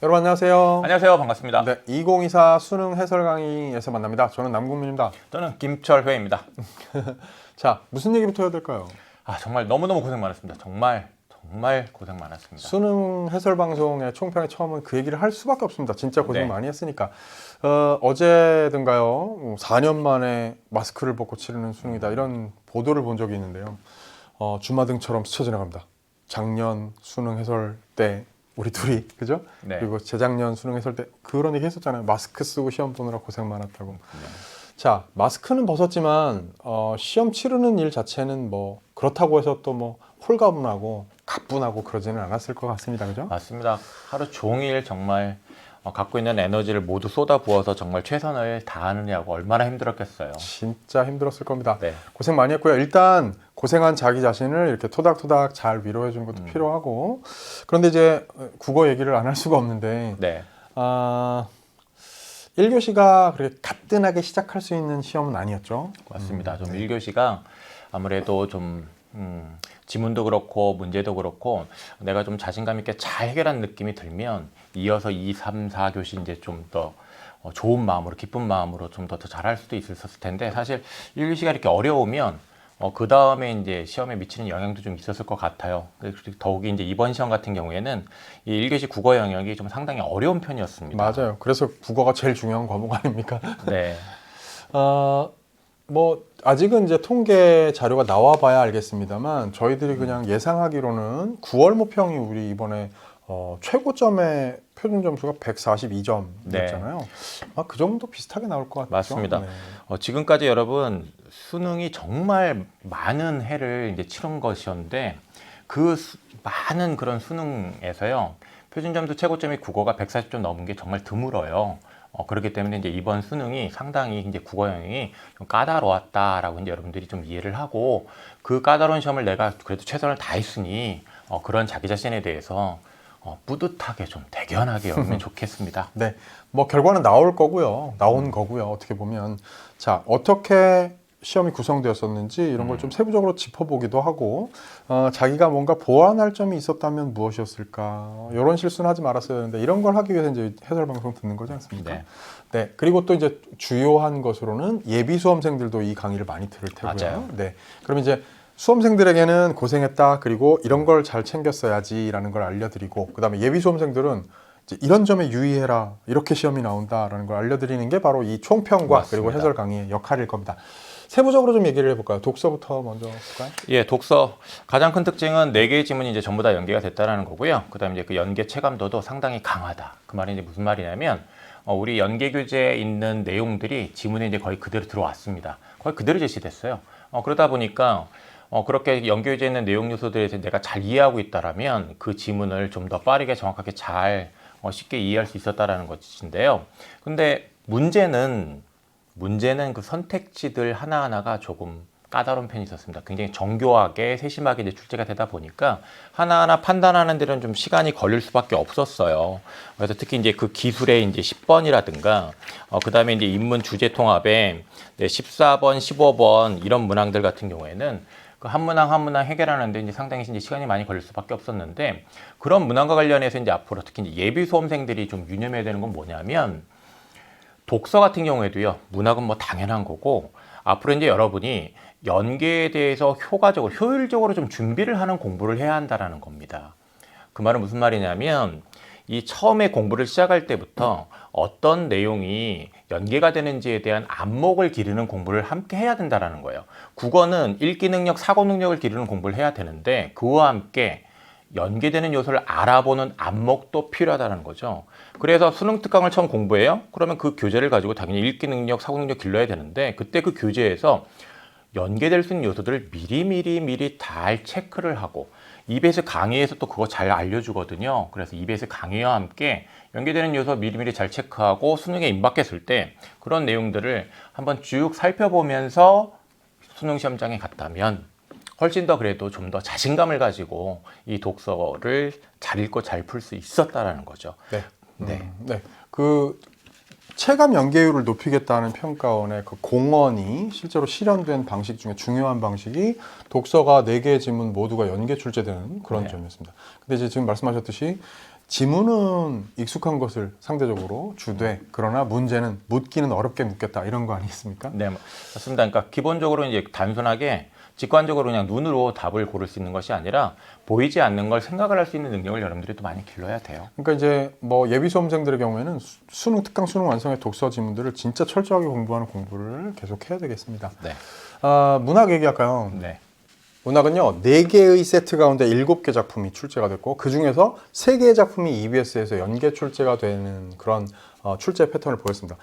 여러분 안녕하세요. 안녕하세요. 반갑습니다. 네, 2024 수능 해설 강의에서 만납니다. 저는 남궁민입니다. 저는 김철회입니다. 자, 무슨 얘기부터 해야 될까요? 정말 너무너무 고생 많았습니다. 정말 고생 많았습니다. 수능 해설 방송의 총평에 처음은 그 얘기를 할 수밖에 없습니다. 진짜 고생 네. 많이 했으니까. 어제든가요, 4년 만에 마스크를 벗고 치르는 수능이다. 이런 보도를 본 적이 있는데요. 주마등처럼 스쳐 지나갑니다. 작년 수능 해설 때 우리 둘이, 그죠? 네. 그리고 재작년 수능 해설 때 그런 얘기 했었잖아요. 마스크 쓰고 시험 보느라 고생 많았다고. 네. 자, 마스크는 벗었지만 시험 치르는 일 자체는 뭐 그렇다고 해서 또 뭐 홀가분하고 가뿐하고 그러지는 않았을 것 같습니다. 그죠? 맞습니다. 하루 종일 정말 갖고 있는 에너지를 모두 쏟아부어서 정말 최선을 다하느냐고 얼마나 힘들었겠어요. 진짜 힘들었을 겁니다. 네. 고생 많이 했고요. 일단 고생한 자기 자신을 이렇게 토닥토닥 잘 위로해 주는 것도 필요하고, 그런데 이제 국어 얘기를 안 할 수가 없는데 네. 1교시가 그렇게 가뜩하게 시작할 수 있는 시험은 아니었죠. 맞습니다. 좀 1교시가 아무래도 좀 지문도 그렇고 문제도 그렇고 내가 좀 자신감 있게 잘 해결한 느낌이 들면 이어서 2, 3, 4교시 이제 좀 더 좋은 마음으로 기쁜 마음으로 좀 더 잘할 수도 있었을 텐데, 사실 1교시가 이렇게 어려우면 그 다음에 이제 시험에 미치는 영향도 좀 있었을 것 같아요. 더욱이 이제 이번 시험 같은 경우에는 이 1교시 국어 영역이 좀 상당히 어려운 편이었습니다. 맞아요. 그래서 국어가 제일 중요한 과목 아닙니까? 네. 뭐 아직은 이제 통계 자료가 나와 봐야 알겠습니다만 저희들이 그냥 예상하기로는 9월 모평이 우리 이번에 최고점의 표준 점수가 142점이었잖아요. 네. 그 정도 비슷하게 나올 것 같죠? 맞습니다. 네. 지금까지 여러분 수능이 정말 많은 해를 이제 치른 것이었는데 많은 그런 수능에서요, 표준 점수 최고점이 국어가 140점 넘은 게 정말 드물어요. 그렇기 때문에 이제 이번 수능이 상당히 이제 국어 영역이 좀 까다로웠다라고 이제 여러분들이 좀 이해를 하고, 그 까다로운 시험을 내가 그래도 최선을 다했으니 그런 자기 자신에 대해서 뿌듯하게 좀 대견하게 여기면 좋겠습니다. 네, 뭐 결과는 나올 거고요. 나온 거고요. 어떻게 보면 자, 어떻게 시험이 구성되었었는지 이런 걸 좀 세부적으로 짚어보기도 하고, 자기가 뭔가 보완할 점이 있었다면 무엇이었을까, 이런 실수는 하지 말았어야 되는데, 이런 걸 하기 위해서 이제 해설 방송 듣는 거지 않습니까? 네. 네, 그리고 또 이제 주요한 것으로는 예비 수험생들도 이 강의를 많이 들을 테고요. 맞아요. 네, 그럼 이제 수험생들에게는 고생했다, 그리고 이런 걸 잘 챙겼어야지라는 걸 알려드리고, 그다음에 예비 수험생들은 이제 이런 점에 유의해라, 이렇게 시험이 나온다라는 걸 알려드리는 게 바로 이 총평과 맞습니다. 그리고 해설 강의의 역할일 겁니다. 세부적으로 좀 얘기를 해볼까요? 독서부터 먼저 볼까요? 예, 독서 가장 큰 특징은 4개의 지문이 이제 전부 다 연계가 됐다라는 거고요. 그다음에 이제 그 연계 체감도도 상당히 강하다. 그 말이 이제 무슨 말이냐면 우리 연계 교재에 있는 내용들이 지문에 이제 거의 그대로 들어왔습니다. 거의 그대로 제시됐어요. 그러다 보니까 그렇게 연계 교재에 있는 내용 요소들에 대해서 내가 잘 이해하고 있다라면 그 지문을 좀 더 빠르게 정확하게 잘 쉽게 이해할 수 있었다라는 것인데요. 근데 문제는 그 선택지들 하나하나가 조금 까다로운 편이 있었습니다. 굉장히 정교하게 세심하게 이제 출제가 되다 보니까 하나하나 판단하는 데는 좀 시간이 걸릴 수밖에 없었어요. 그래서 특히 이제 그 기술의 이제 10번이라든가 그 다음에 이제 인문 주제 통합에 14번, 15번 이런 문항들 같은 경우에는 그 한 문항 한 문항 해결하는데 이제 상당히 이제 시간이 많이 걸릴 수밖에 없었는데, 그런 문항과 관련해서 이제 앞으로 특히 이제 예비 수험생들이 좀 유념해야 되는 건 뭐냐면, 독서 같은 경우에도요, 문학은 뭐 당연한 거고, 앞으로 이제 여러분이 연계에 대해서 효율적으로 좀 준비를 하는 공부를 해야 한다라는 겁니다. 그 말은 무슨 말이냐면, 이 처음에 공부를 시작할 때부터 어떤 내용이 연계가 되는지에 대한 안목을 기르는 공부를 함께 해야 된다라는 거예요. 국어는 읽기 능력, 사고 능력을 기르는 공부를 해야 되는데, 그와 함께 연계되는 요소를 알아보는 안목도 필요하다는 거죠. 그래서 수능 특강을 처음 공부해요. 그러면 그 교재를 가지고 당연히 읽기 능력, 사고 능력 길러야 되는데, 그때 그 교재에서 연계될 수 있는 요소들을 미리 잘 체크를 하고, EBS 강의에서 또 그거 잘 알려주거든요. 그래서 EBS 강의와 함께 연계되는 요소 미리 잘 체크하고 수능에 임박했을 때 그런 내용들을 한번 쭉 살펴보면서 수능 시험장에 갔다면 훨씬 더 그래도 좀 더 자신감을 가지고 이 독서를 잘 읽고 잘 풀 수 있었다라는 거죠. 네. 네. 네. 그 체감 연계율을 높이겠다는 평가원의 그 공언이 실제로 실현된 방식 중에 중요한 방식이 독서가 4개의 지문 모두가 연계 출제되는 그런 네. 점이었습니다. 근데 이제 지금 말씀하셨듯이 지문은 익숙한 것을 상대적으로 주되 그러나 문제는 묻기는 어렵게 묻겠다 이런 거 아니겠습니까? 네, 맞습니다. 그러니까 기본적으로 이제 단순하게 직관적으로 그냥 눈으로 답을 고를 수 있는 것이 아니라 보이지 않는 걸 생각을 할 수 있는 능력을 여러분들이 또 많이 길러야 돼요. 그러니까 이제 뭐 예비 수험생들의 경우에는 수능 특강 수능 완성의 독서 지문들을 진짜 철저하게 공부하는 공부를 계속 해야 되겠습니다. 네. 문학 얘기할까요? 네. 문학은요, 4개의 세트 가운데 7개 작품이 출제가 됐고, 그 중에서 3개의 작품이 EBS에서 연계 출제가 되는 그런 출제 패턴을 보였습니다.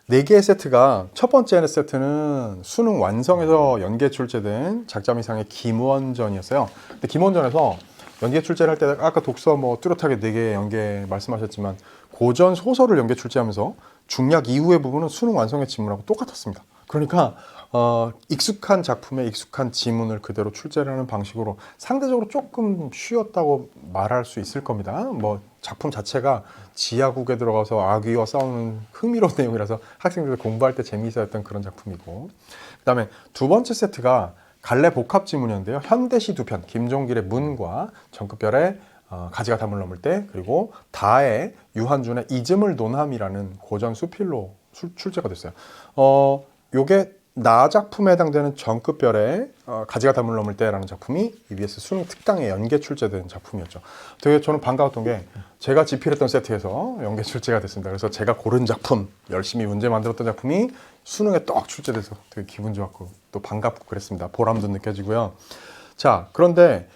4개의 세트가, 첫 번째 세트는 수능 완성에서 연계 출제된 작자미상의 김원전이었어요. 근데 김원전에서 연계 출제를 할 때, 아까 독서 뭐 뚜렷하게 4개 연계 말씀하셨지만, 고전 소설을 연계 출제하면서 중략 이후의 부분은 수능 완성의 지문하고 똑같았습니다. 그러니까 익숙한 작품에 익숙한 지문을 그대로 출제를 하는 방식으로 상대적으로 조금 쉬웠다고 말할 수 있을 겁니다. 뭐 작품 자체가 지하국에 들어가서 아귀와 싸우는 흥미로운 내용이라서 학생들 공부할 때 재미있었던 그런 작품이고, 그다음에 두 번째 세트가 갈래 복합 지문이었는데요. 현대시 두 편, 김종길의 문과 정급별의 가지가 담을 넘을 때, 그리고 다의 유한준의 이즘을 논함이라는 고전 수필로 출제가 됐어요. 요게 나 작품에 해당되는 정급별의 가지가 담을 넘을 때라는 작품이 EBS 수능 특강에 연계 출제된 작품이었죠. 되게 저는 반가웠던 게 제가 집필했던 세트에서 연계 출제가 됐습니다. 그래서 제가 고른 작품, 열심히 문제 만들었던 작품이 수능에 떡 출제돼서 되게 기분 좋았고 또 반갑고 그랬습니다. 보람도 느껴지고요. 자, 그런데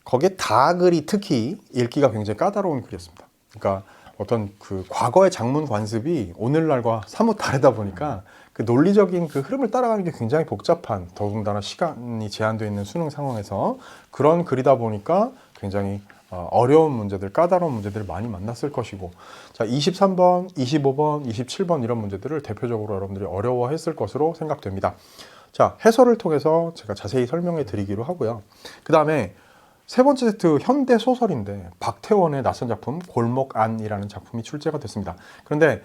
거기에 다 글이 특히 읽기가 굉장히 까다로운 글이었습니다. 그러니까 어떤 그 과거의 작문 관습이 오늘날과 사뭇 다르다 보니까 그 논리적인 그 흐름을 따라가는 게 굉장히 복잡한, 더군다나 시간이 제한되어 있는 수능 상황에서 그런 글이다 보니까 굉장히 어려운 문제들, 까다로운 문제들을 많이 만났을 것이고, 자, 23번, 25번, 27번 이런 문제들을 대표적으로 여러분들이 어려워했을 것으로 생각됩니다. 자, 해설을 통해서 제가 자세히 설명해 드리기로 하고요. 그 다음에 세 번째 세트 현대 소설인데 박태원의 낯선 작품 골목안이라는 작품이 출제가 됐습니다. 그런데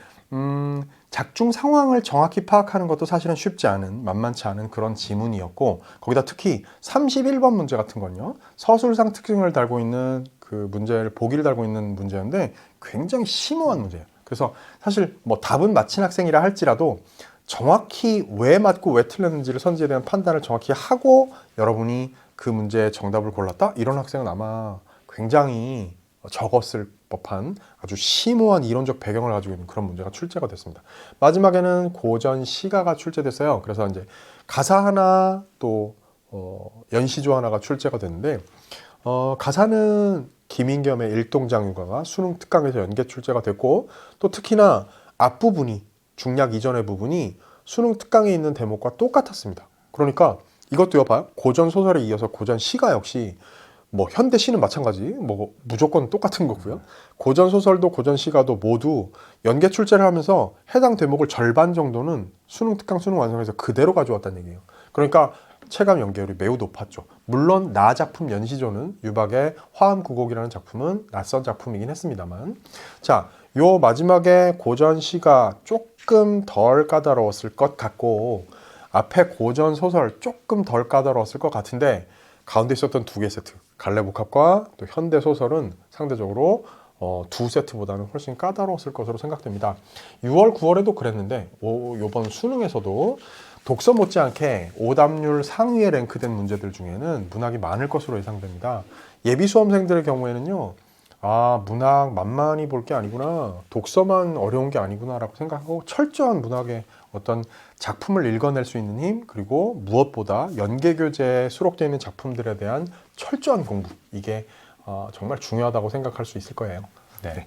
작중 상황을 정확히 파악하는 것도 사실은 쉽지 않은, 만만치 않은 그런 지문이었고, 거기다 특히 31번 문제 같은 건요, 서술상 특징을 달고 있는 그 문제를 보기를 달고 있는 문제였는데 굉장히 심오한 문제예요. 그래서 사실 뭐 답은 맞힌 학생이라 할지라도 정확히 왜 맞고 왜 틀렸는지를 선지에 대한 판단을 정확히 하고 여러분이 그 문제의 정답을 골랐다? 이런 학생은 아마 굉장히 적었을 법한 아주 심오한 이론적 배경을 가지고 있는 그런 문제가 출제가 됐습니다. 마지막에는 고전 시가가 출제됐어요. 그래서 이제 가사 하나 또 연시조 하나가 출제가 됐는데, 가사는 김인겸의 일동장유가가 수능 특강에서 연계 출제가 됐고, 또 특히나 앞부분이 중략 이전의 부분이 수능 특강에 있는 대목과 똑같았습니다. 그러니까 이것도요, 봐요. 고전 소설에 이어서 고전 시가 역시 뭐 현대 시는 마찬가지, 뭐 무조건 똑같은 거고요. 고전 소설도 고전 시가도 모두 연계 출제를 하면서 해당 대목을 절반 정도는 수능 특강 수능 완성에서 그대로 가져왔다는 얘기예요. 그러니까 체감 연계율이 매우 높았죠. 물론 나 작품 연시조는 유박의 화암구곡이라는 작품은 낯선 작품이긴 했습니다만, 자, 요 마지막에 고전 시가 조금 덜 까다로웠을 것 같고 앞에 고전 소설 조금 덜 까다로웠을 것 같은데, 가운데 있었던 두 개 세트, 갈래복합과 또 현대 소설은 상대적으로 두 세트보다는 훨씬 까다로웠을 것으로 생각됩니다. 6월, 9월에도 그랬는데 이번 수능에서도 독서 못지않게 오답률 상위에 랭크된 문제들 중에는 문학이 많을 것으로 예상됩니다. 예비 수험생들의 경우에는요, 아, 문학 만만히 볼 게 아니구나, 독서만 어려운 게 아니구나 라고 생각하고 철저한 문학의 어떤 작품을 읽어낼 수 있는 힘, 그리고 무엇보다 연계교재에 수록되어 있는 작품들에 대한 철저한 공부, 이게 정말 중요하다고 생각할 수 있을 거예요. 네.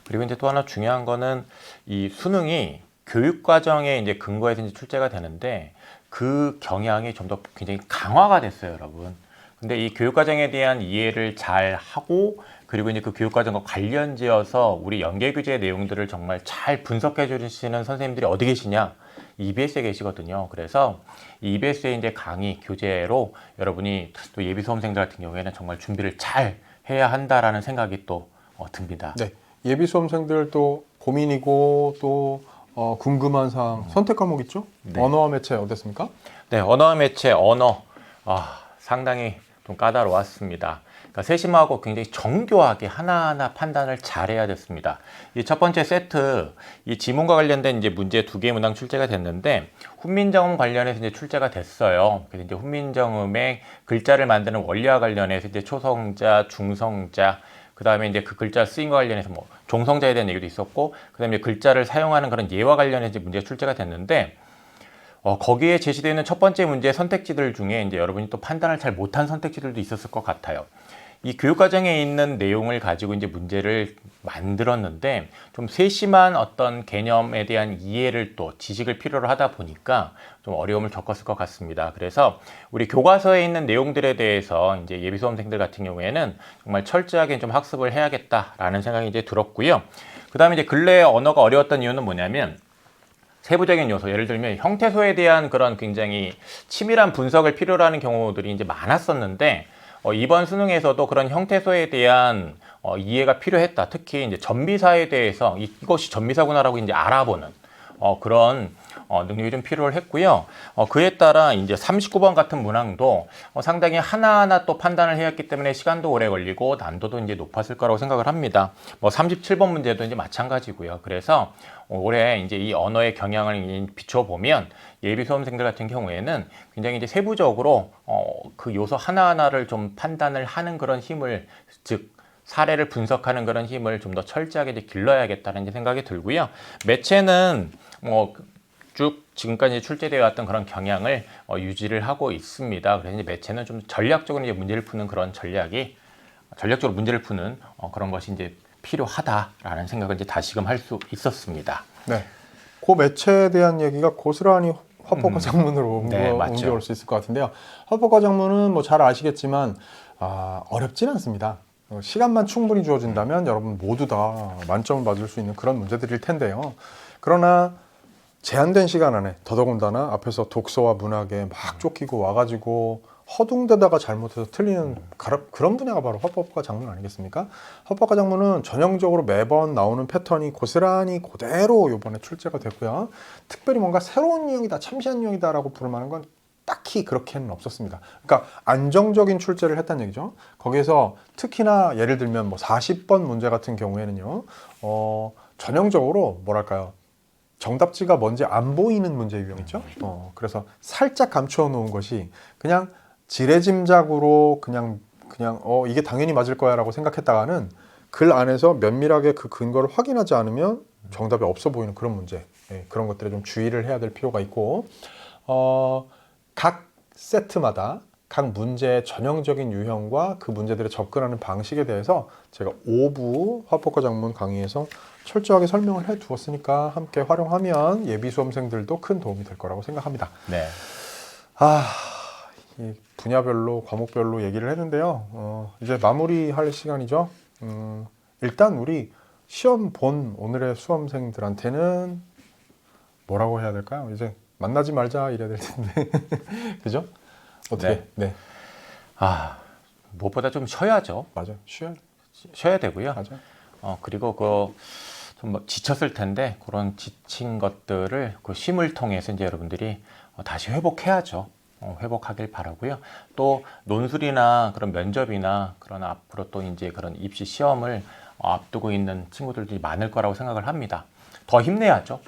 그리고 이제 또 하나 중요한 거는 이 수능이 교육과정에 이제 근거해서 이제 출제가 되는데 그 경향이 좀 더 굉장히 강화가 됐어요, 여러분. 근데 이 교육과정에 대한 이해를 잘 하고, 그리고 이제 그 교육과정과 관련지어서 우리 연계교재의 내용들을 정말 잘 분석해 주시는 선생님들이 어디 계시냐? EBS에 계시거든요. 그래서 EBS의 이제 강의, 교재로 여러분이 또 예비 수험생들 같은 경우에는 정말 준비를 잘 해야 한다라는 생각이 또 듭니다. 네, 예비 수험생들 또 고민이고 또 궁금한 사항, 선택 과목 있죠? 네. 언어와 매체 어땠습니까? 네, 언어와 매체, 언어 상당히 좀 까다로웠습니다. 그러니까 세심하고 굉장히 정교하게 하나하나 판단을 잘해야 됐습니다. 이 첫 번째 세트, 이 지문과 관련된 이제 문제 2개 문항 출제가 됐는데 훈민정음 관련해서 이제 출제가 됐어요. 그래서 이제 훈민정음의 글자를 만드는 원리와 관련해서 이제 초성자, 중성자, 그 다음에 이제 그 글자 쓰임과 관련해서 뭐 종성자에 대한 얘기도 있었고, 그 다음에 글자를 사용하는 그런 예와 관련해서 이제 문제가 출제가 됐는데, 거기에 제시되어 있는 첫 번째 문제의 선택지들 중에 이제 여러분이 또 판단을 잘 못한 선택지들도 있었을 것 같아요. 이 교육과정에 있는 내용을 가지고 이제 문제를 만들었는데 좀 세심한 어떤 개념에 대한 이해를 또 지식을 필요로 하다 보니까 좀 어려움을 겪었을 것 같습니다. 그래서 우리 교과서에 있는 내용들에 대해서 이제 예비 수험생들 같은 경우에는 정말 철저하게 좀 학습을 해야겠다라는 생각이 이제 들었고요. 그 다음에 이제 근래 언어가 어려웠던 이유는 뭐냐면 세부적인 요소, 예를 들면 형태소에 대한 그런 굉장히 치밀한 분석을 필요로 하는 경우들이 이제 많았었는데 이번 수능에서도 그런 형태소에 대한 이해가 필요했다. 특히 이제 전미사에 대해서 이것이 전미사구나라고 이제 알아보는 그런 능력이 좀 필요를 했고요. 그에 따라 이제 39번 같은 문항도 상당히 하나하나 또 판단을 해야 했기 때문에 시간도 오래 걸리고 난도도 이제 높았을 거라고 생각을 합니다. 뭐 37번 문제도 이제 마찬가지고요. 그래서 올해 이제 이 언어의 경향을 비춰보면 예비 수험생들 같은 경우에는 굉장히 이제 세부적으로 그 요소 하나하나를 좀 판단을 하는 그런 힘을, 즉 사례를 분석하는 그런 힘을 좀 더 철저하게 이제 길러야겠다는 이제 생각이 들고요. 매체는 쭉 지금까지 출제되어 왔던 그런 경향을 유지를 하고 있습니다. 그래서 이제 매체는 좀 전략적으로 이제 문제를 푸는 그런 전략적으로 문제를 푸는 그런 것이 이제 필요하다라는 생각을 이제 다시금 할 수 있었습니다. 네. 그 매체에 대한 얘기가 고스란히 화법과 장문으로 네, 옮겨올 수 있을 것 같은데요. 화법과 장문은 뭐 잘 아시겠지만 어렵진 않습니다. 시간만 충분히 주어진다면 여러분 모두 다 만점을 받을 수 있는 그런 문제들일 텐데요. 그러나 제한된 시간 안에 더더군다나 앞에서 독서와 문학에 막 쫓기고 와가지고 허둥대다가 잘못해서 틀리는 그런 분야가 바로 화법과 장문 아니겠습니까? 화법과 장문은 전형적으로 매번 나오는 패턴이 고스란히 그대로 이번에 출제가 됐고요. 특별히 뭔가 새로운 유형이다, 참신한 유형이다라고 부를 만한 건 딱히 그렇게는 없었습니다. 그러니까 안정적인 출제를 했다는 얘기죠. 거기에서 특히나 예를 들면 뭐 40번 문제 같은 경우에는요, 전형적으로 뭐랄까요? 정답지가 뭔지 안 보이는 문제 유형이죠. 그래서 살짝 감추어 놓은 것이 그냥 지레짐작으로 그냥 이게 당연히 맞을 거야라고 생각했다가는 글 안에서 면밀하게 그 근거를 확인하지 않으면 정답이 없어 보이는 그런 문제, 그런 것들에 좀 주의를 해야 될 필요가 있고, 각 세트마다 각 문제의 전형적인 유형과 그 문제들에 접근하는 방식에 대해서 제가 5부 화법과 장문 강의에서 철저하게 설명을 해 두었으니까 함께 활용하면 예비 수험생들도 큰 도움이 될 거라고 생각합니다. 네. 이 분야별로 과목별로 얘기를 했는데요. 이제 마무리할 시간이죠. 일단 우리 시험 본 오늘의 수험생들한테는 뭐라고 해야 될까요? 이제 만나지 말자 이래야 될 텐데 그죠? 어떻게? 네. 무엇보다 좀 쉬어야죠. 맞아요. 쉬어야 되고요. 맞아요. 그리고 좀 지쳤을 텐데 그런 지친 것들을 그 쉼을 통해서 이제 여러분들이 다시 회복해야죠. 회복하길 바라고요. 또 논술이나 그런 면접이나 그런 앞으로 또 이제 그런 입시 시험을 앞두고 있는 친구들이 많을 거라고 생각을 합니다. 더 힘내야죠.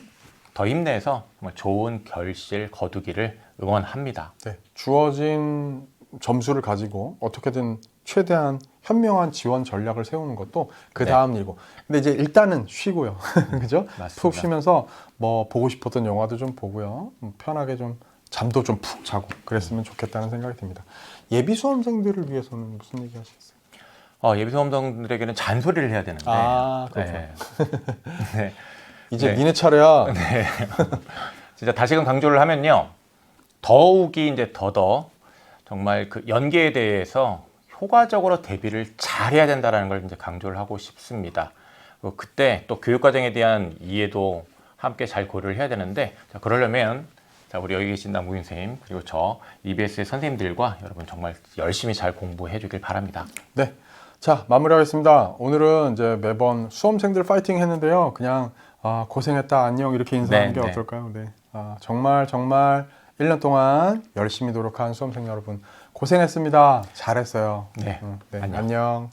더 힘내서 정말 좋은 결실 거두기를 응원합니다. 네. 주어진 점수를 가지고 어떻게든 최대한 현명한 지원 전략을 세우는 것도 그 다음 일이고. 근데 이제 일단은 쉬고요. 그죠? 맞습니다. 푹 쉬면서 뭐 보고 싶었던 영화도 좀 보고요. 편하게 좀 잠도 좀 푹 자고 그랬으면 좋겠다는 생각이 듭니다. 예비 수험생들을 위해서는 무슨 얘기 하시겠어요? 예비 수험생들에게는 잔소리를 해야 되는데. 그렇죠. 네. 이제 니네 차례야. 네. 진짜 다시금 강조를 하면요. 더욱이 이제 더더 정말 그 연계에 대해서 효과적으로 대비를 잘해야 된다는 걸 이제 강조를 하고 싶습니다. 그때 또 교육과정에 대한 이해도 함께 잘 고려를 해야 되는데, 그러려면 우리 여기 계신 남구인 선생님 그리고 저 EBS의 선생님들과 여러분 정말 열심히 잘 공부해 주길 바랍니다. 네. 자, 마무리하겠습니다. 오늘은 이제 매번 수험생들 파이팅 했는데요. 그냥 고생했다 안녕 이렇게 인사하는 게 어떨까요? 네. 정말 1년 동안 열심히 노력한 수험생 여러분 고생했습니다. 잘했어요. 네. 네, 안녕. 안녕.